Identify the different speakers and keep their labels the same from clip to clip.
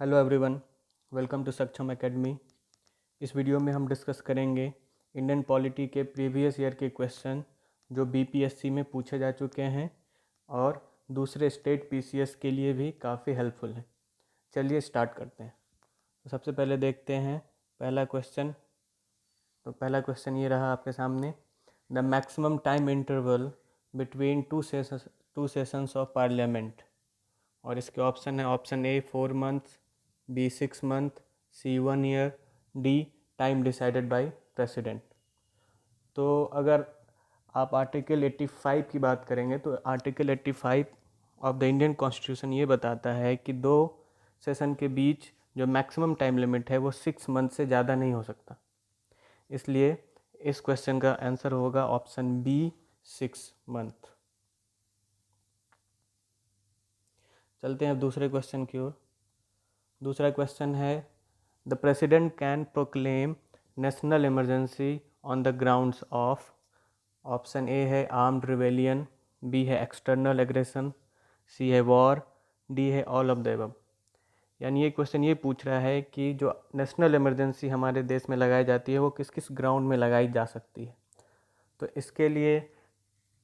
Speaker 1: Hello everyone, welcome to सक्षम academy. इस video में हम डिस्कस करेंगे इंडियन पॉलिटी के प्रीवियस ईयर के क्वेश्चन जो बीपीएससी में पूछे जा चुके हैं और दूसरे स्टेट पीसीएस के लिए भी काफ़ी हेल्पफुल हैं। चलिए स्टार्ट करते हैं। तो सबसे पहले देखते हैं पहला क्वेश्चन। तो पहला क्वेश्चन ये रहा आपके सामने, the maximum time interval between two sessions of parliament. और इसके ऑप्शन है option A 4 months, B 6 month, C 1 year, D time decided by president. तो अगर आप आर्टिकल 85 की बात करेंगे तो article 85 of the Indian constitution ये बताता है कि दो सेशन के बीच जो मैक्सिमम टाइम लिमिट है वो 6 मंथ से ज़्यादा नहीं हो सकता। इसलिए इस क्वेश्चन का आंसर होगा ऑप्शन बी 6 मंथ। चलते हैं दूसरे क्वेश्चन की ओर। दूसरा क्वेश्चन है, the president can proclaim national emergency on the grounds of. Option A है आर्म्ड रिवेलियन, बी है एक्सटर्नल एग्रेशन, सी है वॉर, डी है ऑल ऑफ द अबव। यानी ये क्वेश्चन ये पूछ रहा है कि जो नेशनल इमरजेंसी हमारे देश में लगाई जाती है वो किस किस ग्राउंड में लगाई जा सकती है। तो इसके लिए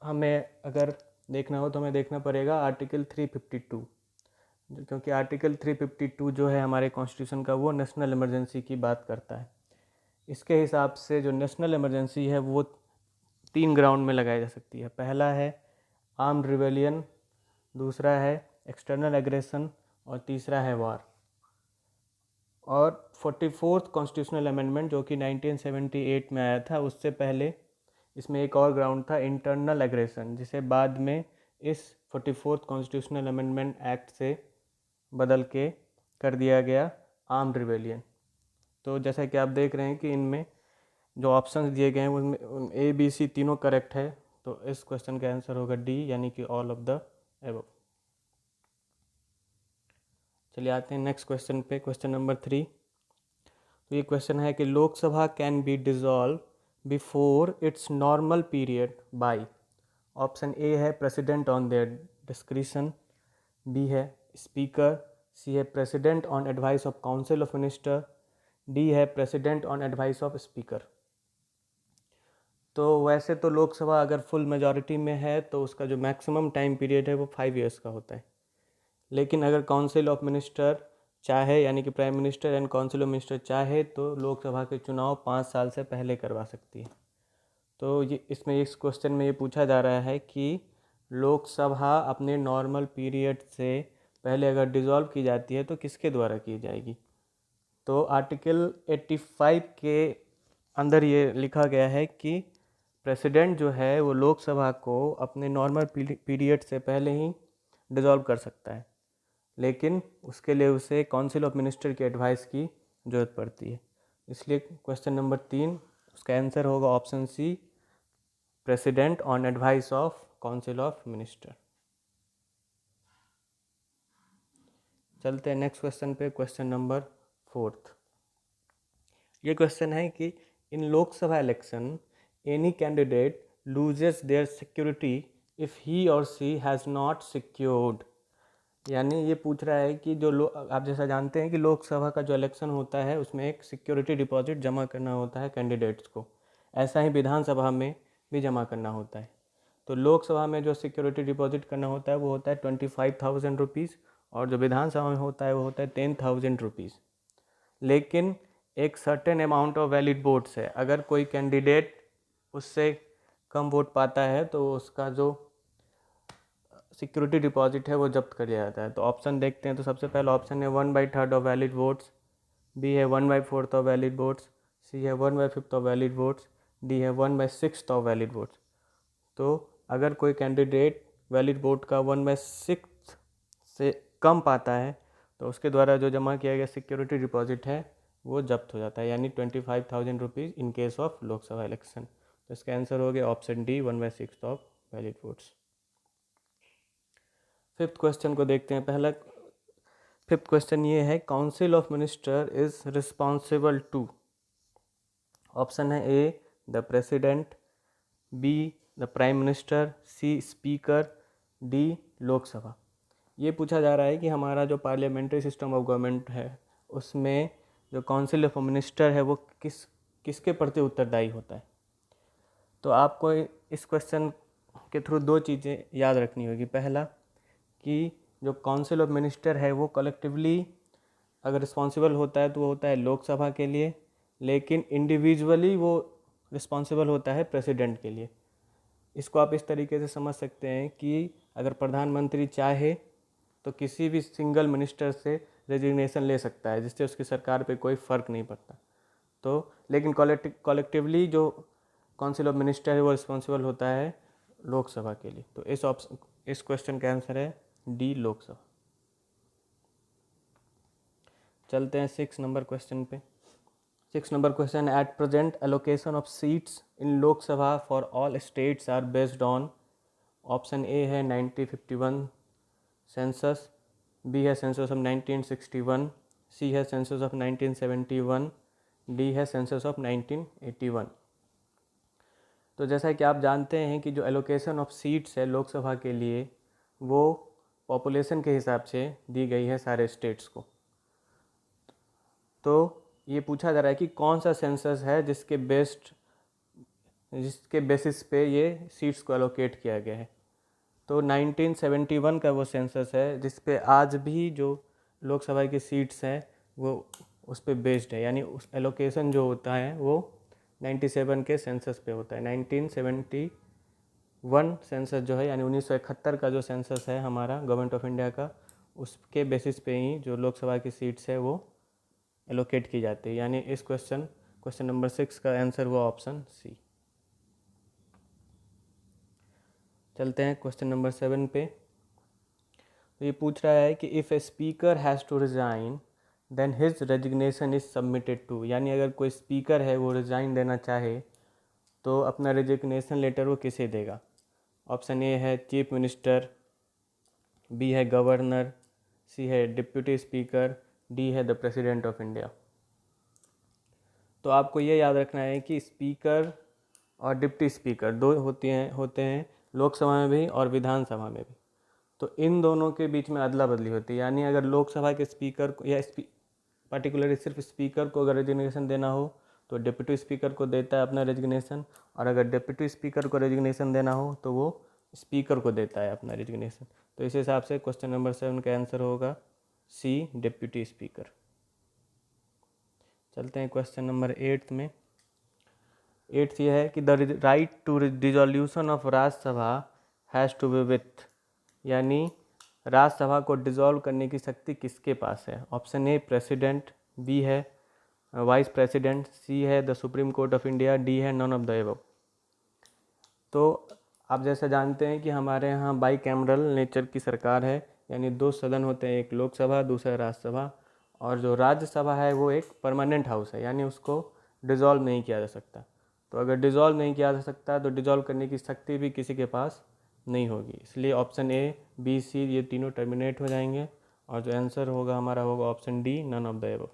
Speaker 1: हमें अगर देखना हो तो हमें देखना पड़ेगा आर्टिकल 352, क्योंकि आर्टिकल 352 जो है हमारे कॉन्स्टिट्यूशन का वो नेशनल इमरजेंसी की बात करता है। इसके हिसाब से जो नेशनल इमरजेंसी है वो 3 ग्राउंड में लगाई जा सकती है। पहला है आर्म्ड रिवेलियन, दूसरा है एक्सटर्नल एग्रेशन और तीसरा है वॉर। और 44th कॉन्स्टिट्यूशनल अमेंडमेंट जो कि 1978 में आया था, उससे पहले इसमें एक और ग्राउंड था इंटरनल एग्रेशन, जिसे बाद में इस 44th कॉन्स्टिट्यूशनल अमेंडमेंट एक्ट से बदल के कर दिया गया आर्म्ड रिवेलियन। तो जैसा कि आप देख रहे हैं कि इनमें जो ऑप्शंस दिए गए हैं उनमें ए बी सी तीनों करेक्ट है। तो इस क्वेश्चन का आंसर होगा डी, यानी कि ऑल ऑफ द एबव। चलिए आते हैं नेक्स्ट क्वेश्चन पे, क्वेश्चन नंबर 3। तो ये क्वेश्चन है कि Lok Sabha can be dissolve before its normal period by. Option A है president on their discretion, B है स्पीकर, सी है president on advice of council of minister, D है president on advice of speaker. तो वैसे तो लोकसभा अगर फुल मेजॉरिटी में है तो उसका जो मैक्सिमम टाइम पीरियड है वो 5 ईयर्स का होता है। लेकिन अगर काउंसिल ऑफ मिनिस्टर चाहे, यानी कि prime minister and council of minister चाहे, तो लोकसभा के चुनाव 5 साल से पहले करवा सकती है। तो ये इसमें इस क्वेश्चन में ये पूछा जा रहा है कि लोकसभा अपने नॉर्मल पीरियड से पहले अगर डिसॉल्व की जाती है तो किसके द्वारा की जाएगी। तो आर्टिकल 85 के अंदर ये लिखा गया है कि प्रेसिडेंट जो है वो लोकसभा को अपने नॉर्मल पीरियड से पहले ही डिसॉल्व कर सकता है, लेकिन उसके लिए उसे काउंसिल ऑफ मिनिस्टर की एडवाइस की ज़रूरत पड़ती है। इसलिए क्वेश्चन नंबर 3 उसका आंसर होगा option C, president on advice of council of minister. चलते हैं नेक्स्ट क्वेश्चन पे, क्वेश्चन नंबर 4। ये क्वेश्चन है कि in Lok Sabha election any candidate loses their security if he or she has not secured. यानी ये पूछ रहा है कि जो आप जैसा जानते हैं कि लोकसभा का जो इलेक्शन होता है उसमें एक सिक्योरिटी डिपॉजिट जमा करना होता है कैंडिडेट्स को। ऐसा ही विधानसभा में भी जमा करना होता है। तो लोकसभा में जो सिक्योरिटी डिपॉजिट करना होता है वो होता है 25,000 रुपीज़, और जो विधानसभा में होता है वो होता है 10,000 रुपीज़। लेकिन एक certain amount of valid votes है, अगर कोई कैंडिडेट उससे कम वोट पाता है तो उसका जो सिक्योरिटी डिपॉजिट है वो जब्त कर लिया जाता है। तो ऑप्शन देखते हैं। तो सबसे पहला ऑप्शन है 1/3 ऑफ वैलिड वोट्स, बी है 1/4 ऑफ वैलिड वोट्स, सी है 1/5 ऑफ वैलिड वोट्स, डी है 1/6 ऑफ वैलिड वोट्स। तो अगर कोई कैंडिडेट वैलिड वोट का 1/6 से कम पाता है तो उसके द्वारा जो जमा किया गया सिक्योरिटी डिपॉजिट है वो जब्त हो जाता है, यानी 25,000 rupees in case of Lok Sabha election. तो इसका आंसर हो गया option D, 1/6 of valid votes. Fifth question को देखते हैं। फिफ्थ क्वेश्चन ये है, council of minister is responsible to. Option है A the president, B the prime minister, C speaker, D Lok Sabha. ये पूछा जा रहा है कि हमारा जो पार्लियामेंट्री सिस्टम ऑफ गवर्नमेंट है उसमें जो काउंसिल ऑफ मिनिस्टर है वो किसके प्रति उत्तरदायी होता है। तो आपको इस क्वेश्चन के थ्रू दो चीज़ें याद रखनी होगी। पहला कि जो काउंसिल ऑफ मिनिस्टर है वो कलेक्टिवली अगर रिस्पॉन्सिबल होता है तो वो होता है लोकसभा के लिए, लेकिन इंडिविजुअली वो रिस्पॉन्सिबल होता है प्रेसिडेंट के लिए। इसको आप इस तरीके से समझ सकते हैं कि अगर प्रधानमंत्री चाहे तो किसी भी सिंगल मिनिस्टर से रेजिग्नेशन ले सकता है, जिससे उसकी सरकार पे कोई फ़र्क नहीं पड़ता। तो लेकिन कलेक्टिवली जो काउंसिल ऑफ मिनिस्टर है वो रिस्पॉन्सिबल होता है लोकसभा के लिए। तो इस क्वेश्चन का आंसर है डी, लोकसभा। चलते हैं 6 नंबर क्वेश्चन पे। 6 number question, at present allocation of seats in Lok Sabha for all states are based on, option A है 1951 सेंसस, बी है सेंसस ऑफ 1961, सी है सेंसस ऑफ 1971, डी है सेंसस ऑफ 1981। तो जैसा कि आप जानते हैं कि जो एलोकेशन ऑफ सीट्स है लोकसभा के लिए वो पॉपुलेशन के हिसाब से दी गई है सारे स्टेट्स को। तो ये पूछा जा रहा है कि कौन सा सेंसस है जिसके बेसिस पे ये सीट्स को एलोकेट किया गया है। तो 1971 का वो सेंसस है जिस पे आज भी जो लोकसभा की सीट्स हैं वो उस पे बेस्ड है, यानी उस एलोकेशन जो होता है वो 97 के सेंसस पे होता है। 1971 सेंसस जो है यानी 1971 का जो सेंसस है हमारा गवर्नमेंट ऑफ इंडिया का, उसके बेसिस पे ही जो लोकसभा की सीट्स है वो एलोकेट की जाती है। यानी इस क्वेश्चन नंबर 6 का आंसर हुआ ऑप्शन सी। चलते हैं क्वेश्चन नंबर 7 पे। तो ये पूछ रहा है कि if a speaker has to resign then his resignation is submitted to, यानी अगर कोई स्पीकर है वो रिज़ाइन देना चाहे तो अपना रेजिग्नेशन लेटर वो किसे देगा। ऑप्शन ए है चीफ मिनिस्टर, बी है गवर्नर, सी है डिप्यूटी स्पीकर, डी है द प्रेसिडेंट ऑफ इंडिया। तो आपको ये याद रखना है कि स्पीकर और डिप्टी स्पीकर दो होते हैं लोकसभा में भी और विधानसभा में भी। तो इन दोनों के बीच में अदला बदली होती है, यानी अगर लोकसभा के स्पीकर को या पर्टिकुलरली सिर्फ स्पीकर को अगर रेजिग्नेशन देना हो तो डिप्टी स्पीकर को देता है अपना रेजिग्नेशन, और अगर डिप्टी स्पीकर को रेजिग्नेशन देना हो तो वो स्पीकर को देता है अपना रेजिग्नेशन। तो इस हिसाब से क्वेश्चन नंबर 7 का आंसर होगा सी, डिप्टी स्पीकर। चलते हैं क्वेश्चन नंबर 8 में। 8 ये है कि the right to dissolution of Rajya Sabha has to be with, यानी राज्यसभा को डिसॉल्व करने की शक्ति किसके पास है। ऑप्शन ए प्रेसिडेंट, बी है वाइस प्रेसिडेंट, सी है the supreme court of India, D है नॉन ऑफ द एबव। तो आप जैसा जानते हैं कि हमारे यहाँ बाई कैमरल नेचर की सरकार है, यानी 2 सदन होते हैं, एक लोकसभा दूसरा राज्यसभा, और जो राज्यसभा है वो एक परमानेंट हाउस है, यानी उसको डिसॉल्व नहीं किया जा सकता। तो अगर डिसॉल्व नहीं किया जा सकता तो डिसॉल्व करने की शक्ति भी किसी के पास नहीं होगी, इसलिए ऑप्शन ए, बी, सी ये तीनों टर्मिनेट हो जाएंगे और जो आंसर होगा हमारा होगा option D, none of the above.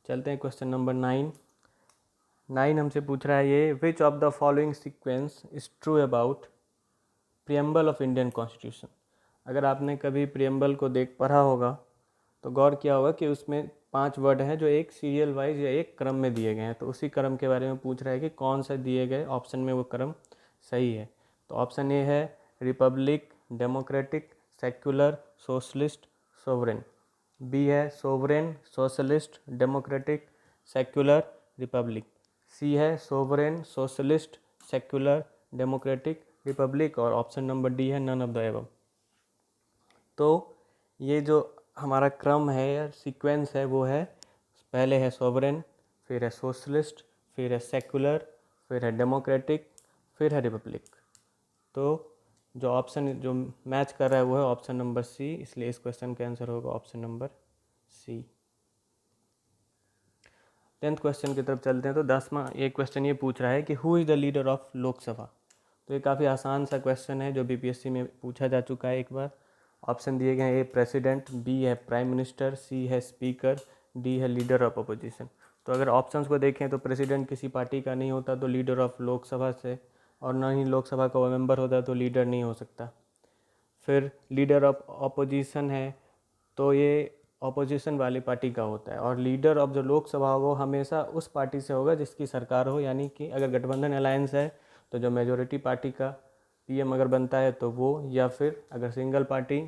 Speaker 1: चलते हैं क्वेश्चन नंबर 9 हमसे पूछ रहा है ये, which of the following sequence is true about preamble of Indian constitution. अगर आपने कभी प्रियम्बल को पढ़ा होगा तो गौर किया होगा कि उसमें 5 वर्ड हैं जो एक सीरियल वाइज या एक क्रम में दिए गए हैं। तो उसी क्रम के बारे में पूछ रहा है कि कौन सा दिए गए ऑप्शन में वो क्रम सही है। तो ऑप्शन ए है republic, democratic, secular, socialist, sovereign, B है sovereign, socialist, democratic, secular, republic, C है sovereign, socialist, secular, democratic, republic, और ऑप्शन नंबर डी है नन ऑफ द एबव। तो ये जो हमारा क्रम है या सीक्वेंस है वो है, पहले है सोवरेन, फिर है सोशलिस्ट, फिर है सेक्युलर, फिर है डेमोक्रेटिक, फिर है रिपब्लिक। तो जो ऑप्शन जो मैच कर रहा है वो है ऑप्शन नंबर सी, इसलिए इस क्वेश्चन का आंसर होगा option number C. 10th question की तरफ चलते हैं। तो 10वां ये क्वेश्चन ये पूछ रहा है कि who is the leader of Lok Sabha. तो ये काफ़ी आसान सा क्वेश्चन है जो बीपीएससी में पूछा जा चुका है एक बार। ऑप्शन दिए गए हैं, ए प्रेसिडेंट, बी है प्राइम मिनिस्टर, सी है स्पीकर, डी है लीडर ऑफ अपोजिशन। तो अगर ऑप्शंस को देखें तो प्रेसिडेंट किसी पार्टी का नहीं होता तो लीडर ऑफ लोकसभा से, और ना ही लोकसभा का वो मेंबर होता तो लीडर नहीं हो सकता। फिर लीडर ऑफ ऑपोजिशन है तो ये ऑपोजिशन वाली पार्टी का होता है, और लीडर ऑफ जो लोकसभा हो वो हमेशा उस पार्टी से होगा जिसकी सरकार हो, यानी कि अगर गठबंधन अलायंस है तो जो मेजोरिटी पार्टी का पीएम अगर बनता है तो वो, या फिर अगर सिंगल पार्टी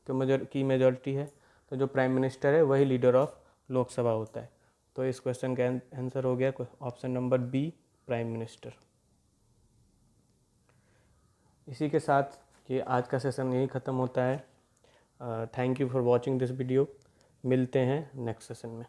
Speaker 1: की मेजोरिटी है तो जो प्राइम मिनिस्टर है वही लीडर ऑफ लोकसभा होता है। तो इस क्वेश्चन का आंसर हो गया option number B, prime minister. इसी के साथ ये आज का सेशन यही ख़त्म होता है। Thank you for watching this video. मिलते हैं नेक्स्ट सेशन में।